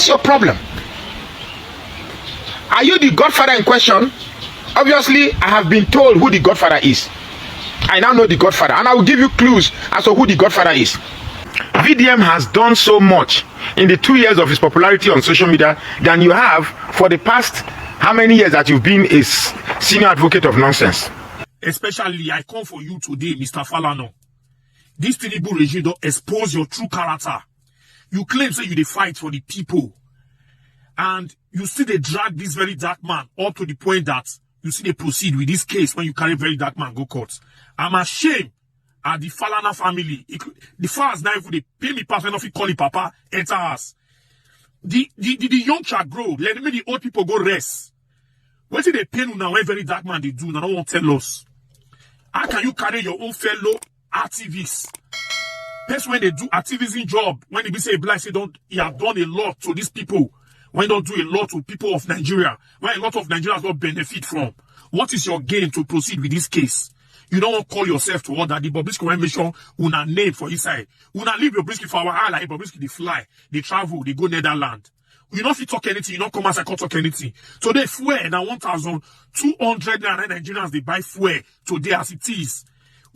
What's your problem? Are you the Godfather in question? Obviously, I have been told who the Godfather is. I now know the Godfather, and I will give you clues as to who the Godfather is. VDM has done so much in the 2 years of his popularity on social media than you have for the past how many years that you've been a senior advocate of nonsense. Especially, I come for you today, Mr. Falana. This Tinubu regime don't expose your true character. You claim say you dey fight for the people, and you see they drag this very dark man up to the point that you see they proceed with this case when you carry very dark man go court. I'm ashamed at the Falana family. The fathers now, if they pay me pass, when if you call it papa, enter us. The young child grow. Let me the old people go rest. What did they pay you now when very dark man they do? Now don't want to tell us. How can you carry your own fellow activists? That's when they do activism job. When they be say black, say don't you have done a lot to these people. When you don't do a lot to people of Nigeria, when a lot of Nigerians don't benefit from. What is your gain to proceed with this case? You don't want to call yourself to order the Bobrisky mention una name for inside. Una leave your Bobrisky for our eye like Bobrisky they fly, they travel, they go Netherlands. You don't fit talk anything, you don't come as I can't talk anything. So they fuel now 1,200 Nigerians they buy fuel today as it is.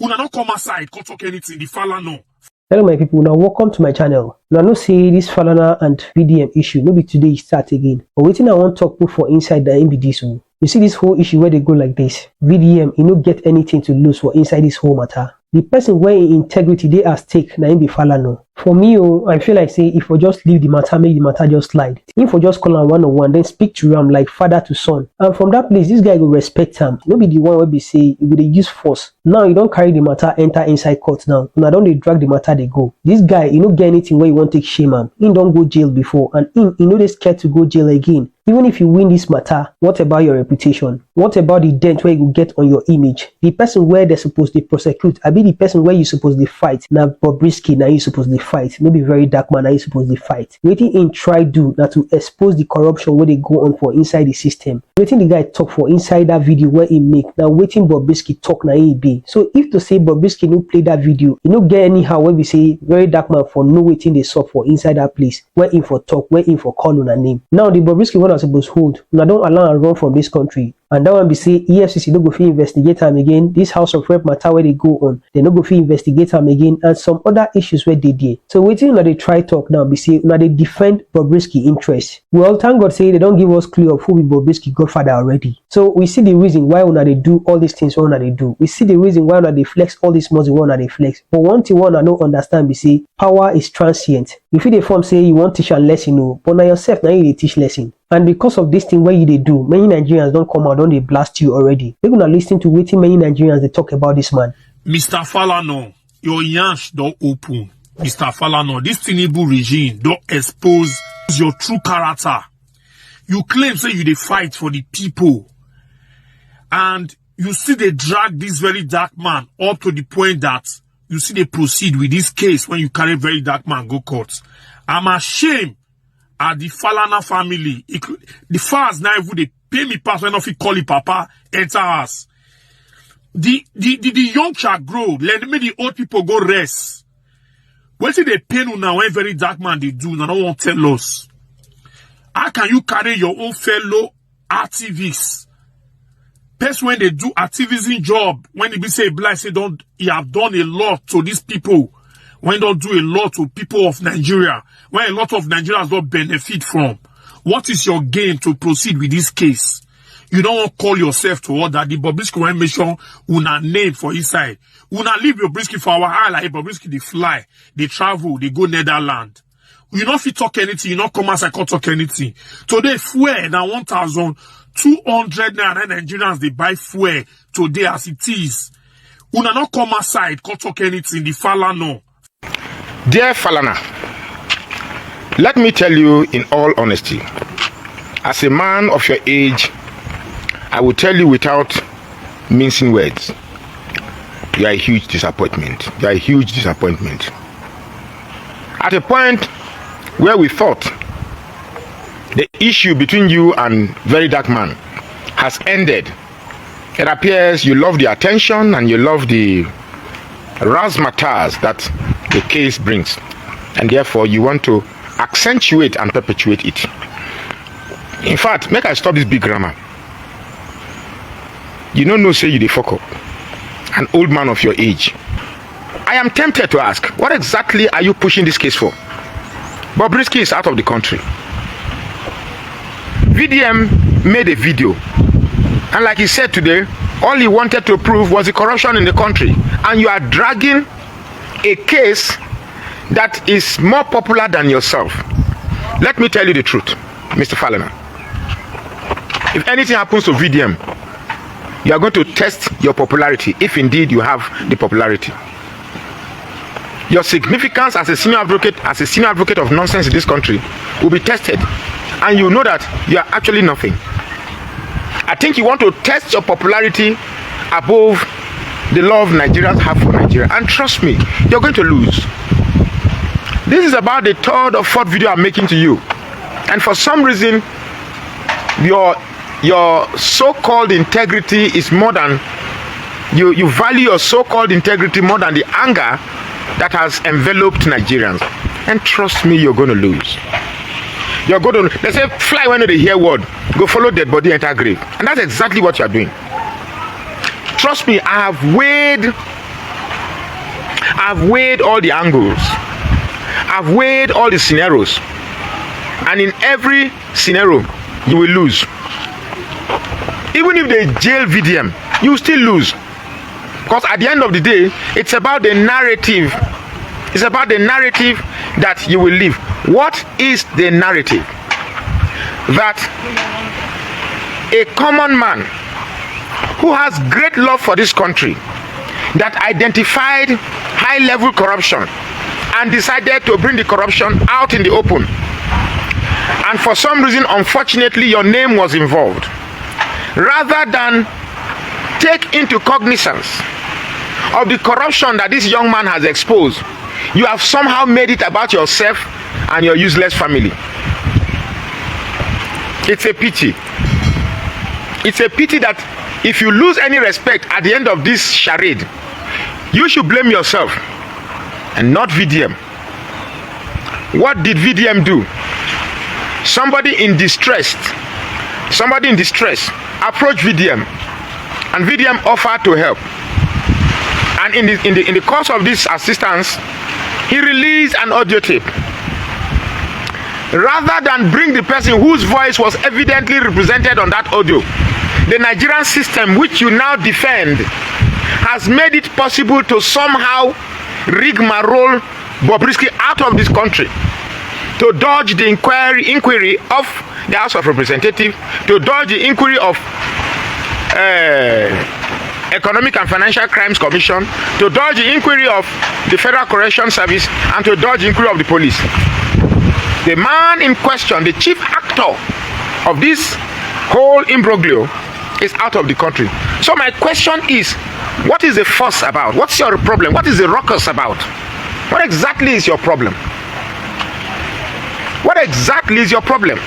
Una not come aside, can't talk anything, the Falana. Hello my people, now welcome to my channel. Now no see this Falana and VDM issue, maybe today start again. But waiting I want to talk for inside the MBD one. You see this whole issue where they go like this. VDM, you don't get anything to lose for inside this whole matter. The person where in integrity they are stake, na him be Falana. For me, I feel like say if we just leave the matter, make the matter just slide. If we just call him one-on-one, then speak to him like father to son. And from that place, this guy will respect him. Not be the one where be say he will use force. Now you don't carry the matter, enter inside court now. Now don't they drag the matter, they go. This guy, you don't get anything where you want to take shame him. He don't go jail before, and he know they scared to go jail again. Even if you win this matter, what about your reputation? What about the dent where you get on your image? The person where they're supposed to prosecute, I be the person where you supposed to fight. Now Bobrisky, now you supposed to fight. Maybe very dark man, now you supposed to fight. Waiting in try do now to expose the corruption where they go on for inside the system. Waiting the guy talk for inside that video where he make. Now waiting Bobrisky talk now he be. So if to say Bobrisky no play that video, you no get anyhow where we say very dark man for no waiting they saw for inside that place. Where in for talk, where in for call on a name. Now the Bobrisky one are supposed to hold. Now don't allow and run from this country. And that one be say EFCC no go fit investigate him again. This House of Rep matter where they go on, they no go fit investigate him again, and some other issues where they did. So waiting now they try talk now be say now they defend Bobrisky interest. Well, thank God say they don't give us clue of who be Bobrisky Godfather already. So we see the reason why una they do all these things una they do. We see the reason why una they flex all this muscle una they flex. But one thing one I don't understand be say power is transient. If you dey form say you want teach a lesson, no, but now yourself now you dey teach lesson. And because of this thing where you they do, many Nigerians don't come out, don't they blast you already. They're gonna listen to waiting many Nigerians they talk about this man. Mr. Falana, your yansh don't open. Mr. Falana, this Tinubu regime don't expose your true character. You claim say you they fight for the people, and you see they drag this very dark man up to the point that you see they proceed with this case when you carry very dark man go court. I'm ashamed at the Falana family. The fathers now, if they pay me pass, when if you call it papa, enter us. The young child grow. Let me the old people go rest. What did they pay you now when very dark man they do? Now don't want to tell us. How can you carry your own fellow activists? That's when they do activism job. When they be say black, say don't you have done a lot to these people. When don't do a lot to people of Nigeria, when a lot of Nigerians don't benefit from. What is your gain to proceed with this case? You don't want to call yourself to order the Bobrisky mention una name for inside. Una leave your Bobrisky for our eye like Bobrisky they fly, they travel, they go Netherlands. You don't fit talk anything, you don't come as I can't talk anything. Today fuel now 1,200 Nigerians they buy fuel today as it is. Una not come aside, can't talk anything, the Falana. Dear Falana, let me tell you in all honesty, as a man of your age, I will tell you without mincing words, you are a huge disappointment. You are a huge disappointment. At a point where we thought the issue between you and very dark man has ended, it appears you love the attention and you love the razzmatazz that the case brings, and therefore you want to accentuate and perpetuate it. In fact, make I stop this big grammar. You don't know, say you the fuck up. An old man of your age. I am tempted to ask, what exactly are you pushing this case for? Bobrisky is out of the country. VDM made a video, and like he said today, all he wanted to prove was the corruption in the country, and you are dragging a case that is more popular than yourself. Let me tell you the truth, Mr. Falana. If anything happens to VDM, you are going to test your popularity, if indeed you have the popularity. Your significance as a senior advocate of nonsense in this country will be tested, and you know that you are actually nothing. I think you want to test your popularity above the love Nigerians have for Nigeria, and trust me, you're going to lose. This is about the third or fourth video I'm making to you, and for some reason your so-called integrity is more than you value your so-called integrity more than the anger that has enveloped Nigerians. And trust me, you're going to lose. You're going to, they say fly when they hear word, go follow dead body, enter grave, and that's exactly what you're doing. Trust me, I've weighed all the angles, I've weighed all the scenarios, and in every scenario you will lose. Even if they jail VDM, you still lose. Because at the end of the day, it's about the narrative. It's about the narrative that you will live. What is the narrative? That a common man who has great love for this country, that identified high-level corruption and decided to bring the corruption out in the open, and for some reason, unfortunately, your name was involved, rather than take into cognizance of the corruption that this young man has exposed, you have somehow made it about yourself and your useless family. It's a pity. It's a pity that if you lose any respect at the end of this charade, you should blame yourself and not VDM. What did VDM do? Somebody in distress approached VDM, and VDM offered to help. And in the course of this assistance, he released an audio tape. Rather than bring the person whose voice was evidently represented on that audio, the Nigerian system, which you now defend, has made it possible to somehow rigmarole Bobrisky out of this country, to dodge the inquiry of the House of Representatives, to dodge the inquiry of Economic and Financial Crimes Commission, to dodge the inquiry of the Federal Corrections Service, and to dodge the inquiry of the police. The man in question, the chief actor of this whole imbroglio, is out of the country. So my question is, what is the fuss about? What's your problem? What is the ruckus about? What exactly is your problem? What exactly is your problem?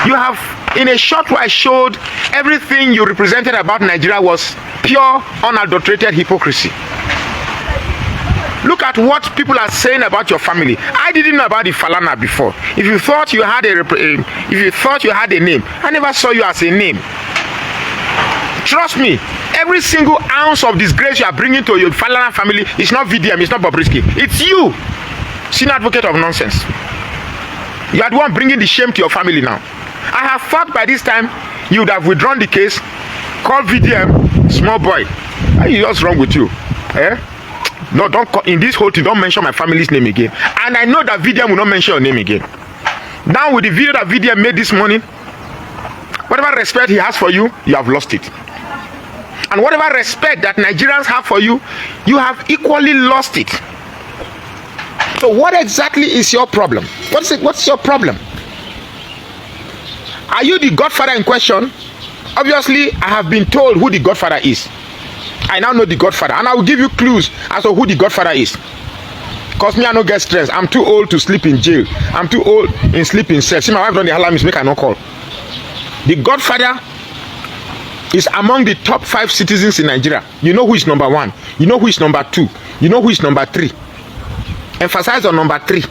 You have, in a short while, showed everything you represented about Nigeria was pure, unadulterated hypocrisy. Look at what people are saying about your family. I didn't know about the Falana before. If you thought you had a name, I never saw you as a name. Trust me, every single ounce of disgrace you are bringing to your Falana family is not VDM, it's not Bobrisky. It's you, senior advocate of nonsense. You are the one bringing the shame to your family now. I have thought by this time you would have withdrawn the case, called VDM, small boy. What's wrong with you? Eh? No, don't call, in this whole thing, don't mention my family's name again. And I know that VDM will not mention your name again. Now with the video that VDM made this morning, whatever respect he has for you, you have lost it. And whatever respect that Nigerians have for you, you have equally lost it. So what exactly is your problem? What's your problem? Are you the Godfather in question? Obviously, I have been told who the Godfather is. I now know the Godfather, and I will give you clues as to who the Godfather is. Cause me, I don't get stressed. I'm too old to sleep in jail. I'm too old in sleeping cell. See, my wife done the alarm, make I no call. The Godfather is among the top 5 citizens in Nigeria. You know who is number 1. You know who is number 2. You know who is number 3. Emphasize on number 3.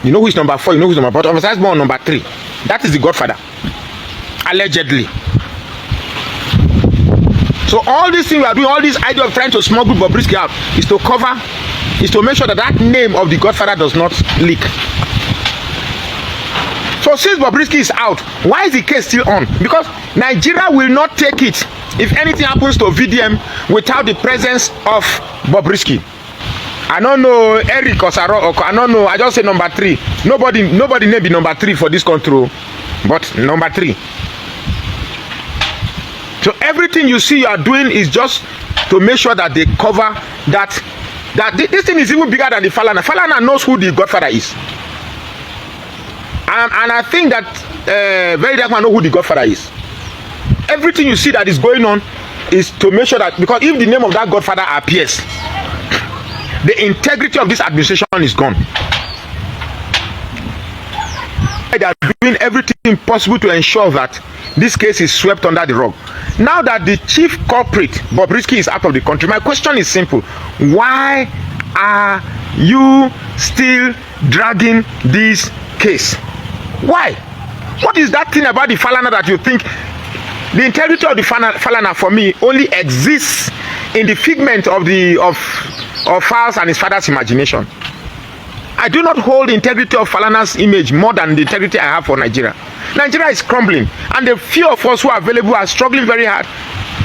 You know who is number 4, you know who is number 4. Emphasize more on number 3. That is the Godfather. Allegedly. So all these things we are doing, all this idea of trying to smuggle Bobrisky out is to cover, is to make sure that that name of the Godfather does not leak. So since Bobrisky is out, why is the case still on? Because Nigeria will not take it if anything happens to VDM without the presence of Bobrisky. I don't know Eric or Saro, or I don't know, I just say number 3. Nobody may be number 3 for this control, but number 3. So everything you see you are doing is just to make sure that they cover that this thing is even bigger than the Falana. Falana knows who the Godfather is. And I think that very dark man know who the Godfather is. Everything you see that is going on is to make sure that, because if the name of that Godfather appears, the integrity of this administration is gone. They are doing everything possible to ensure that this case is swept under the rug. Now that the chief culprit, Bobrisky, is out of the country, my question is simple. Why are you still dragging this case? Why? What is that thing about the Falana that you think the integrity of the Falana for me only exists in the figment of Falz and his father's imagination? I do not hold the integrity of Falana's image more than the integrity I have for Nigeria. Nigeria is crumbling, and the few of us who are available are struggling very hard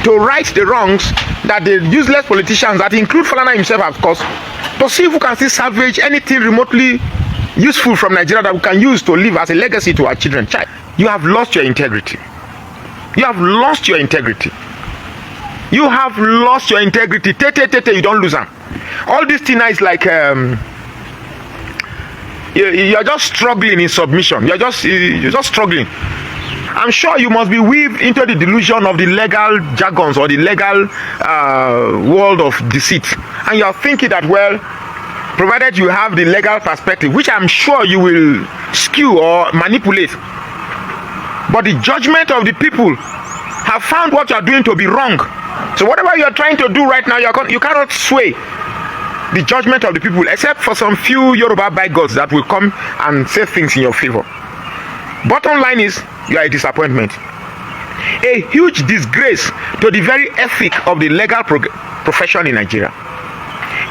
to right the wrongs that the useless politicians, that include Falana himself, of course, to see if we can still salvage anything remotely useful from Nigeria that we can use to live as a legacy to our children. You have lost your integrity. You have lost your integrity. You have lost your integrity. You don't lose them. All this thing is like you're just struggling in submission. You're just struggling. I'm sure you must be weaved into the delusion of the legal jargons or the legal world of deceit, and you're thinking that, well, provided you have the legal perspective, which I'm sure you will skew or manipulate, but the judgment of the people have found what you're doing to be wrong. So whatever you're trying to do right now, you cannot sway the judgment of the people, except for some few Yoruba bigots that will come and say things in your favor. Bottom line is, you are a disappointment, a huge disgrace to the very ethic of the legal profession in Nigeria,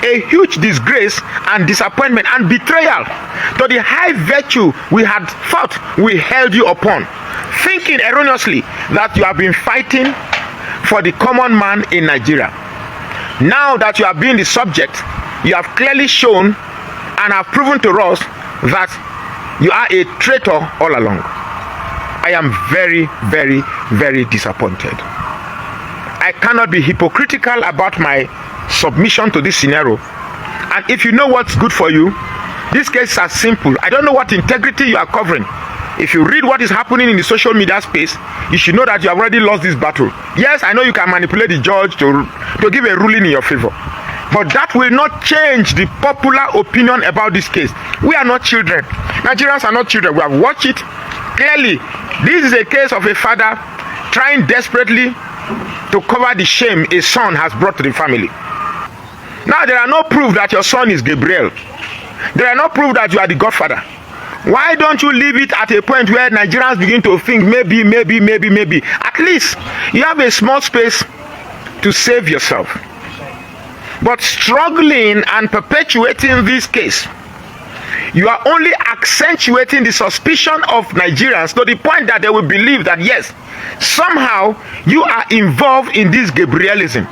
a huge disgrace and disappointment and betrayal to the high virtue we had thought we held you upon, thinking erroneously that you have been fighting for the common man in Nigeria. Now that you have been the subject, you have clearly shown and have proven to us that you are a traitor all along. I am very, very, very disappointed. I cannot be hypocritical about my submission to this scenario. And if you know what's good for you, this case is as simple. I don't know what integrity you are covering. If you read what is happening in the social media space, you should know that you have already lost this battle. Yes, I know you can manipulate the judge to give a ruling in your favor, but that will not change the popular opinion about this case. We are not children. Nigerians are not children. We have watched it clearly. This is a case of a father trying desperately to cover the shame a son has brought to the family. Now, there are no proof that your son is Gabriel. There are no proof that you are the Godfather. Why don't you leave it at a point where Nigerians begin to think maybe. At least you have a small space to save yourself. But struggling and perpetuating this case, you are only accentuating the suspicion of Nigerians to the point that they will believe that, yes, somehow you are involved in this Gabrielism.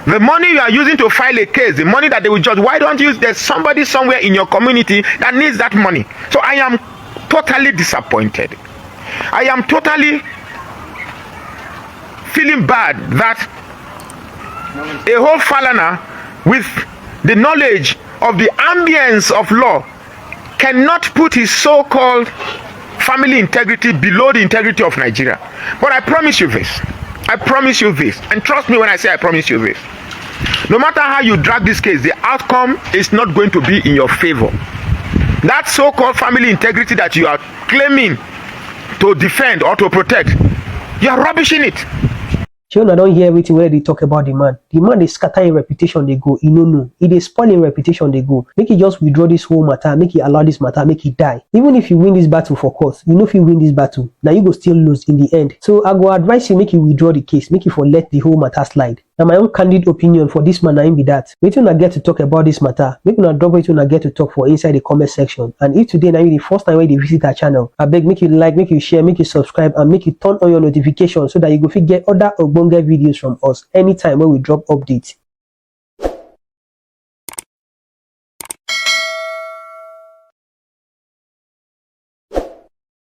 The money you are using to file a case, the money that they will judge, why don't you use, there's somebody somewhere in your community that needs that money. So I am totally disappointed. I am totally feeling bad that a whole Falana with the knowledge of the ambience of law cannot put his so-called family integrity below the integrity of Nigeria. But I promise you this. I promise you this, and trust me when I say I promise you this. No matter how you drag this case, the outcome is not going to be in your favor. That so-called family integrity that you are claiming to defend or to protect, you are rubbishing it. shey una don hear everything wey dey talk about the man dey scatter him reputation dey go, e no know, e dey spoil him reputation dey go. Make he just withdraw this whole matter, make he allow this matter make he die. Even if you win this battle for court, you no fit win this battle, na you go still lose in the end. So I go advise you make you withdraw the case, make you for let the whole matter slide. Na my own candid opinion for this man na him be that. Wetin una get to talk about this matter, make una drop wetin una get to talk for inside the comment section. And if today na you the first time wey you dey visit our channel, abeg make you like, make you share, make you subscribe, and make you turn on your notifications so that you go fit get other ogbonge videos from us anytime when we drop updates.